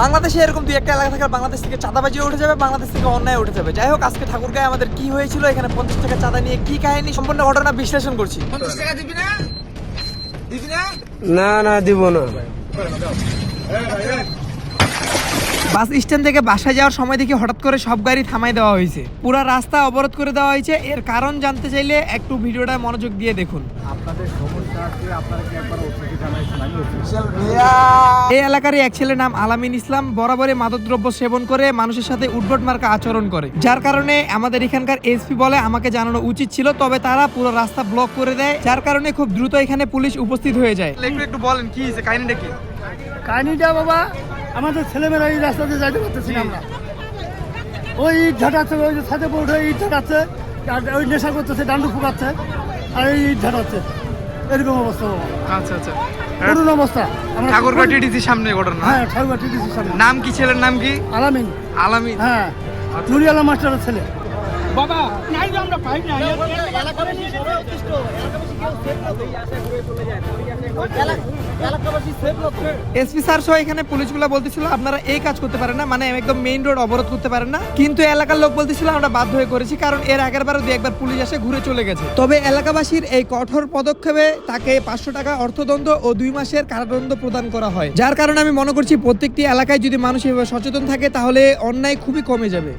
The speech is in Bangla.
বাংলাদেশে এরকম দুই একটা এলাকা থাকলে বাংলাদেশ থেকে চাঁদাবাজি উঠে যাবে, বাংলাদেশ থেকে অন্যায় উঠে যাবে। যাই হোক, আজকে ঠাকুরগাঁয়ে আমাদের কি হয়েছিল, এখানে 50 টাকা চাঁদা নিয়ে কি কাহিনী, সম্পূর্ণ ঘটনা বিশ্লেষণ করছি। 50 টাকা দিবি না? দিবি না? না না দিব না। বাস স্ট্যান্ড থেকে বাসায় যাওয়ার সময় দেখি হঠাৎ করে সব গাড়ি থামাই দেওয়া হয়েছে, পুরো রাস্তা অবরোধ করে দেওয়া হয়েছে। এর কারণ জানতে চাইলে একটু ভিডিওটা মনোযোগ দিয়ে দেখুন। এই এলাকারই এক ছেলের নাম আলামিন ইসলাম বরাবরই মাদকদ্রব্য সেবন করে মানুষের সাথে উদ্ভট মার্কা আচরণ করে, যার কারণে আমাদের এখানকার এসপি বলে আমাকে জানানো উচিত ছিল, তবে তারা পুরো রাস্তা ব্লক করে দেয়, যার কারণে খুব দ্রুত এখানে পুলিশ উপস্থিত হয়ে যায়। একটু বলেন কি হয়েছে, কাহিনীটা কি? কাহিনীটা বাবা, আমাদের ছেলেমেয়েরা এই রাস্তাতে যাইতে পারতেছি না আমরা। ওই ইট ঝাঁটাচ্ছে, ওই যে ছাদে পড়ে ইট ঝাঁটাচ্ছে, আর ওই নেশা করতেছে, ডান্ডু ফুকাচ্ছে, আর এই ইট ঝাঁটাচ্ছে, এরকম অবস্থা বাবা। আচ্ছা আচ্ছা, করুণ অবস্থা। ঠাকুরগাঁও টিটিসির সামনে ঘটনা। হ্যাঁ, ঠাকুরগাঁও টিটিসির সামনে। নাম কি ছেলের নাম কি? আলামিন। আলামিন। হ্যাঁ, নুরিয়ালা মাস্টারের ছেলে বাবা। নাই যে আমরা পাই না। এসপি স্যার সহ এখানে পুলিশগুলো বলতেছিল আপনারা এই কাজ করতে পারেন না, মানে একদম মেইন রোড অবরোধ করতে পারেন না, কিন্তু এলাকার লোক বলতেছিল আমরা বাধ্য হয়ে করেছি, কারণ এর আগের বারও দু একবার পুলিশ এসে ঘুরে চলে গেছে। তবে এলাকাবাসীর এই কঠোর পদক্ষেপে তাকে 500 টাকা অর্থদণ্ড ও 2 মাসের কারাদণ্ড প্রদান করা হয়, যার কারণে আমি মনে করছি প্রত্যেকটি এলাকায় যদি মানুষ এভাবে সচেতন থাকে তাহলে অন্যায় খুবই কমে যাবে।